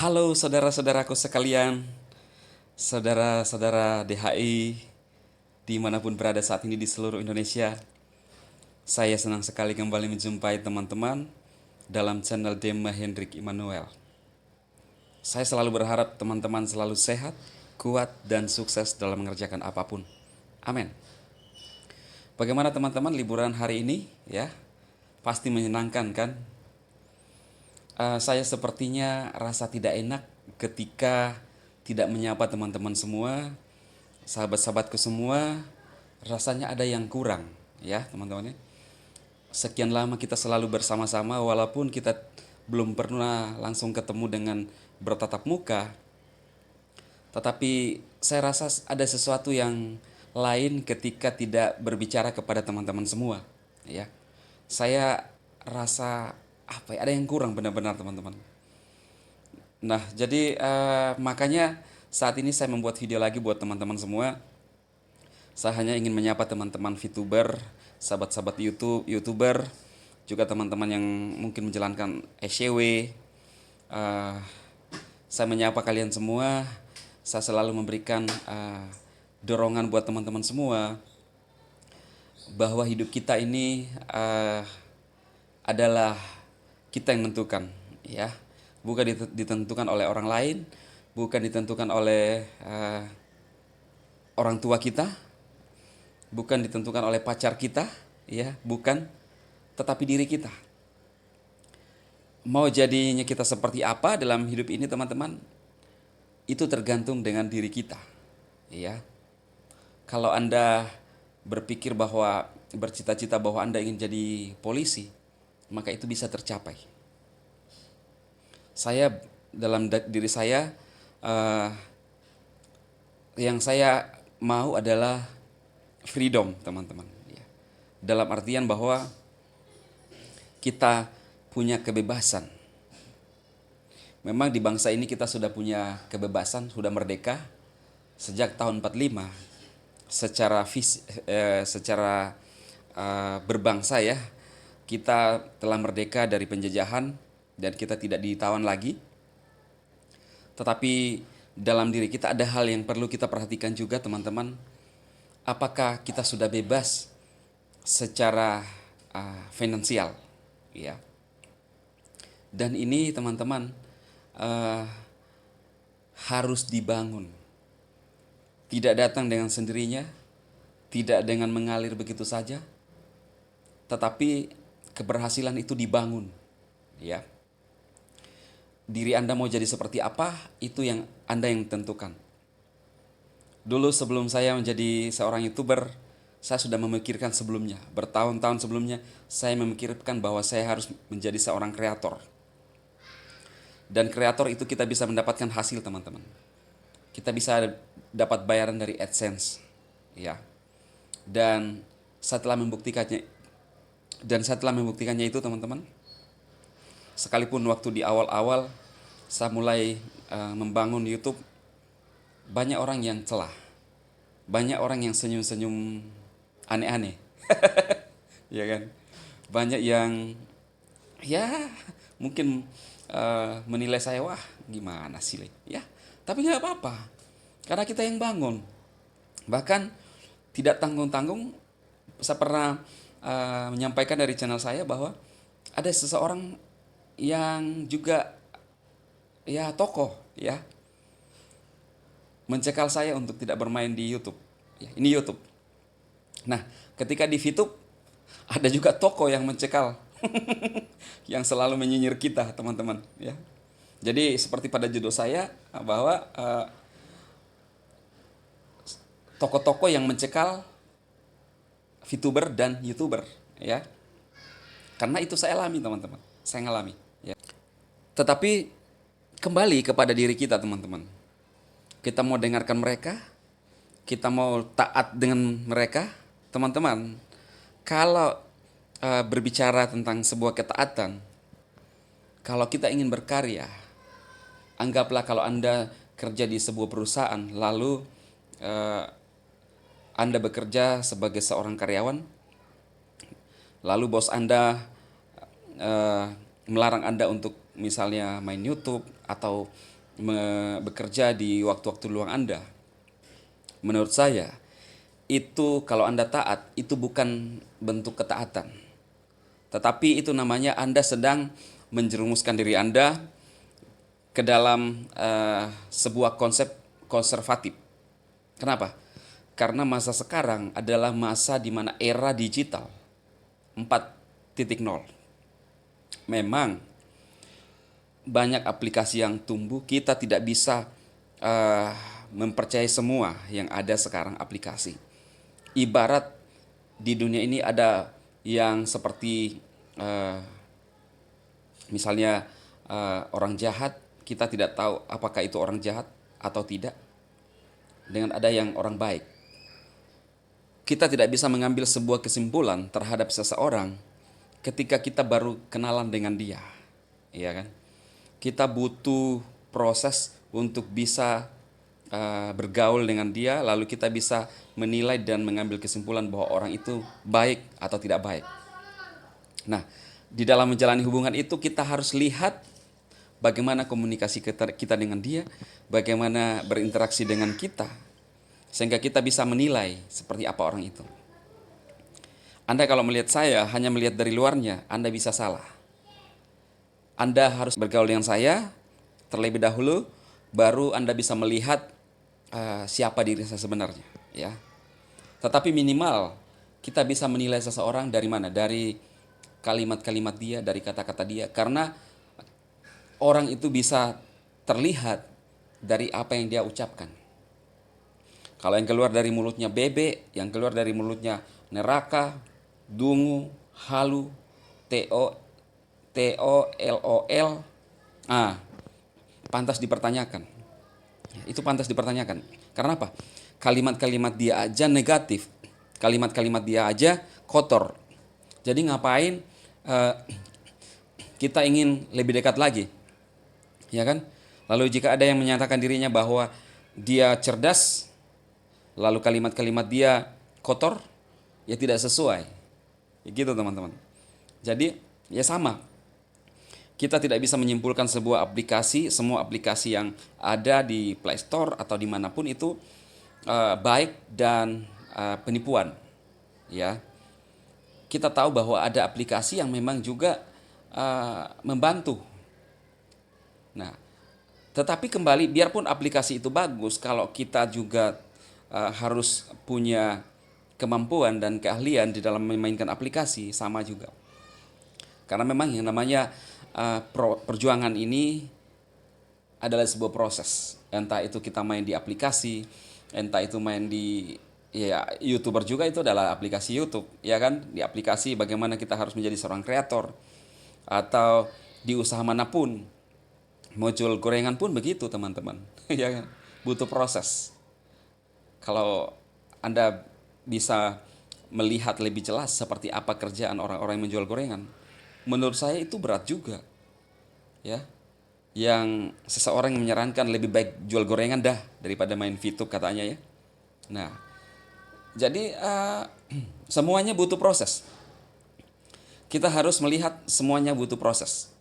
Halo saudara-saudaraku sekalian, saudara-saudara DHI, dimanapun berada saat ini di seluruh Indonesia. Saya senang sekali kembali menjumpai teman-teman dalam channel Dema Hendrik Immanuel. Saya selalu berharap teman-teman selalu sehat, kuat, dan sukses dalam mengerjakan apapun. Amin. Bagaimana teman-teman liburan hari ini ya? Pasti menyenangkan kan? Saya sepertinya rasa tidak enak ketika tidak menyapa teman-teman semua, sahabat-sahabatku semua. Rasanya ada yang kurang, ya teman-teman ya. Sekian lama kita selalu bersama-sama, walaupun kita belum pernah langsung ketemu dengan bertatap muka, tetapi saya rasa ada sesuatu yang lain ketika tidak berbicara kepada teman-teman semua, ya. Saya rasa apa ya, ada yang kurang benar-benar teman-teman. Nah, jadi makanya saat ini saya membuat video lagi buat teman-teman semua. Saya hanya ingin menyapa teman-teman VTuber, sahabat-sahabat YouTube, YouTuber, juga teman-teman yang mungkin menjalankan SCW. Eh, saya menyapa kalian semua. Saya selalu memberikan dorongan buat teman-teman semua bahwa hidup kita ini adalah kita yang menentukan, ya. Bukan ditentukan oleh orang lain, bukan ditentukan oleh orang tua kita, bukan ditentukan oleh pacar kita, ya, bukan, tetapi diri kita. Mau jadinya kita seperti apa dalam hidup ini, teman-teman, itu tergantung dengan diri kita, ya. Kalau Anda berpikir bahwa bercita-cita bahwa Anda ingin jadi polisi, maka itu bisa tercapai. Saya dalam diri saya eh, yang saya mau adalah freedom, teman-teman. Ya. Dalam artian bahwa kita punya kebebasan. Memang di bangsa ini kita sudah punya kebebasan, sudah merdeka sejak tahun 45 secara berbangsa ya. Kita telah merdeka dari penjajahan dan kita tidak ditawan lagi. Tetapi dalam diri kita ada hal yang perlu kita perhatikan juga, teman-teman. Apakah kita sudah bebas secara finansial, ya? Dan ini, teman-teman, uh, harus dibangun. Tidak datang dengan sendirinya, tidak dengan mengalir begitu saja, tetapi keberhasilan itu dibangun, ya. Diri Anda mau jadi seperti apa, itu yang Anda yang tentukan. Dulu sebelum saya menjadi seorang YouTuber, saya sudah memikirkan sebelumnya. Bertahun-tahun sebelumnya, saya memikirkan bahwa saya harus menjadi seorang kreator. Dan kreator itu kita bisa mendapatkan hasil, teman-teman. Kita bisa dapat bayaran dari AdSense, ya. Dan setelah membuktikannya itu, teman-teman, sekalipun waktu di awal-awal saya mulai membangun YouTube, banyak orang yang celah, banyak orang yang senyum-senyum aneh-aneh, ya kan? Banyak yang ya mungkin menilai saya, wah gimana sih, ya. Tapi nggak apa-apa, karena kita yang bangun. Bahkan tidak tanggung-tanggung, saya pernah menyampaikan dari channel saya bahwa ada seseorang yang juga ya tokoh, ya, mencekal saya untuk tidak bermain di YouTube. Ya, ini YouTube. Nah, ketika di VTube ada juga tokoh yang mencekal, yang selalu menyinyir kita, teman-teman. Ya, jadi seperti pada judul saya bahwa tokoh-tokoh yang mencekal VTuber dan YouTuber, ya. Karena itu saya alami, teman-teman. Saya ngalami. Ya. Tetapi kembali kepada diri kita, teman-teman. Kita mau dengarkan mereka, kita mau taat dengan mereka, teman-teman. Kalau berbicara tentang sebuah ketaatan, kalau kita ingin berkarya, anggaplah kalau Anda kerja di sebuah perusahaan, lalu Anda bekerja sebagai seorang karyawan, lalu bos Anda melarang Anda untuk misalnya main YouTube atau bekerja di waktu-waktu luang Anda. Menurut saya, itu kalau Anda taat, itu bukan bentuk ketaatan. Tetapi itu namanya Anda sedang menjerumuskan diri Anda ke dalam sebuah konsep konservatif. Kenapa? Karena masa sekarang adalah masa di mana era digital 4.0. Memang banyak aplikasi yang tumbuh, kita tidak bisa uh, mempercayai semua yang ada sekarang aplikasi. Ibarat di dunia ini ada yang seperti misalnya orang jahat, kita tidak tahu apakah itu orang jahat atau tidak. Dengan ada yang orang baik, kita tidak bisa mengambil sebuah kesimpulan terhadap seseorang ketika kita baru kenalan dengan dia, ya kan? Kita butuh proses untuk bisa bergaul dengan dia, lalu kita bisa menilai dan mengambil kesimpulan bahwa orang itu baik atau tidak baik. Nah, di dalam menjalani hubungan itu kita harus lihat bagaimana komunikasi kita dengan dia, bagaimana berinteraksi dengan kita, sehingga kita bisa menilai seperti apa orang itu. Anda kalau melihat saya hanya melihat dari luarnya, Anda bisa salah. Anda harus bergaul dengan saya terlebih dahulu, baru Anda bisa melihat siapa diri saya sebenarnya, ya. Tetapi minimal kita bisa menilai seseorang dari mana? Dari kalimat-kalimat dia, dari kata-kata dia. Karena orang itu bisa terlihat dari apa yang dia ucapkan. Kalau yang keluar dari mulutnya bebek, yang keluar dari mulutnya neraka, dungu, halu, TOLOL, pantas dipertanyakan. Itu pantas dipertanyakan. Karena apa? Kalimat-kalimat dia aja negatif, kalimat-kalimat dia aja kotor. Jadi ngapain kita ingin lebih dekat lagi, ya kan? Lalu jika ada yang menyatakan dirinya bahwa dia cerdas, lalu kalimat-kalimat dia kotor, ya tidak sesuai. Ya gitu teman-teman. Jadi ya sama. Kita tidak bisa menyimpulkan sebuah aplikasi, semua aplikasi yang ada di Play Store atau dimanapun itu baik dan penipuan. Ya, kita tahu bahwa ada aplikasi yang memang juga membantu. Nah, tetapi kembali, biarpun aplikasi itu bagus, kalau kita juga harus punya kemampuan dan keahlian di dalam memainkan aplikasi, sama juga. Karena memang yang namanya perjuangan ini adalah sebuah proses. Entah itu kita main di aplikasi, entah itu main di ya YouTuber juga, itu adalah aplikasi YouTube, ya kan? Di aplikasi bagaimana kita harus menjadi seorang kreator, atau di usaha manapun, mau jual gorengan pun begitu teman-teman, ya kan? Butuh proses. Kalau Anda bisa melihat lebih jelas seperti apa kerjaan orang-orang yang menjual gorengan, menurut saya itu berat juga, ya. Yang seseorang yang menyarankan lebih baik jual gorengan dah daripada main VTube katanya, ya. Nah, jadi semuanya butuh proses. Kita harus melihat semuanya butuh proses.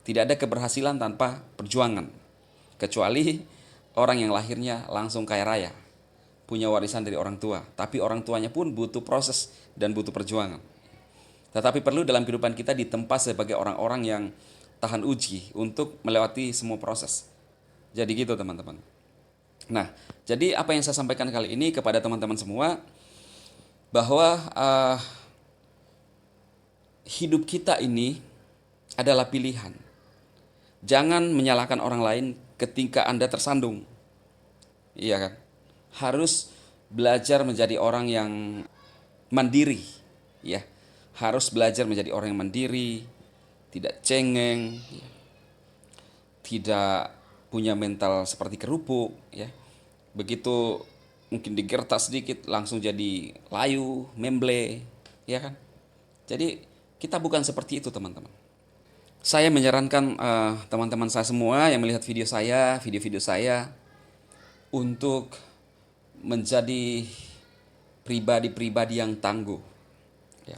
Tidak ada keberhasilan tanpa perjuangan. Kecuali orang yang lahirnya langsung kaya raya, punya warisan dari orang tua, tapi orang tuanya pun butuh proses dan butuh perjuangan. Tetapi perlu dalam kehidupan kita ditempa sebagai orang-orang yang tahan uji untuk melewati semua proses. Jadi gitu teman-teman. Nah, jadi apa yang saya sampaikan kali ini kepada teman-teman semua, bahwa hidup kita ini adalah pilihan. Jangan menyalahkan orang lain ketika Anda tersandung. Iya kan? Harus belajar menjadi orang yang mandiri, ya. Harus belajar menjadi orang yang mandiri, tidak cengeng, ya. Tidak punya mental seperti kerupuk, ya. Begitu mungkin digertak sedikit langsung jadi layu, memble, ya kan? Jadi kita bukan seperti itu teman-teman. Saya menyarankan teman-teman saya semua yang melihat video-video saya, untuk menjadi pribadi-pribadi yang tangguh, ya.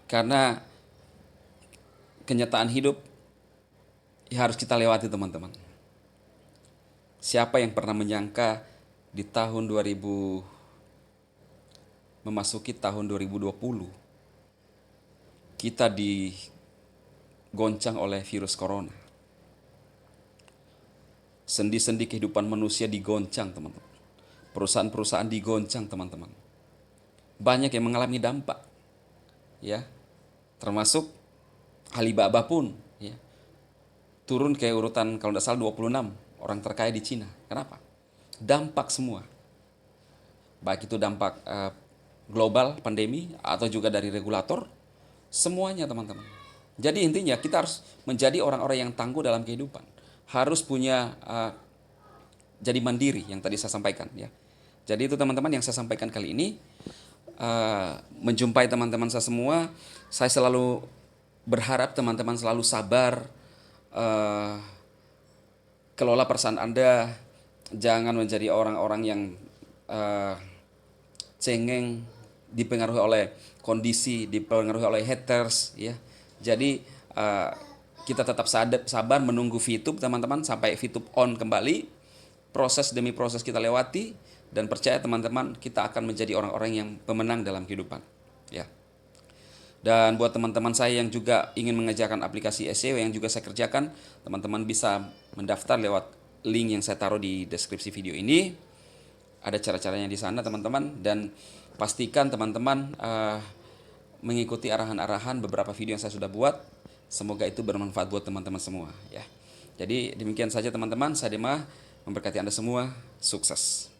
Karena kenyataan hidup ya harus kita lewati teman-teman. Siapa yang pernah menyangka di tahun 2000 memasuki tahun 2020 kita digoncang oleh virus corona. Sendi-sendi kehidupan manusia digoncang, teman-teman. Perusahaan-perusahaan digoncang, teman-teman. Banyak yang mengalami dampak, ya. Termasuk Alibaba pun, ya. Turun ke urutan kalau tidak salah 26 orang terkaya di Cina. Kenapa? Dampak semua. Baik itu dampak global pandemi atau juga dari regulator, semuanya, teman-teman. Jadi intinya kita harus menjadi orang-orang yang tangguh dalam kehidupan. Harus punya jadi mandiri yang tadi saya sampaikan, ya. Jadi itu teman-teman yang saya sampaikan kali ini. Menjumpai teman-teman saya semua, saya selalu berharap teman-teman selalu sabar, kelola perasaan Anda, jangan menjadi orang-orang yang cengeng, dipengaruhi oleh kondisi, dipengaruhi oleh haters, ya. Jadi kita tetap sabar menunggu VTube, teman-teman, sampai VTube on kembali. Proses demi proses kita lewati, dan percaya teman-teman, kita akan menjadi orang-orang yang pemenang dalam kehidupan, ya. Dan buat teman-teman saya yang juga ingin mengerjakan aplikasi SEO yang juga saya kerjakan, teman-teman bisa mendaftar lewat link yang saya taruh di deskripsi video ini. Ada cara-caranya di sana, teman-teman, dan pastikan teman-teman mengikuti arahan-arahan beberapa video yang saya sudah buat. Semoga itu bermanfaat buat teman-teman semua, ya. Jadi demikian saja, teman-teman. Saya Dema, memberkati Anda semua. Sukses.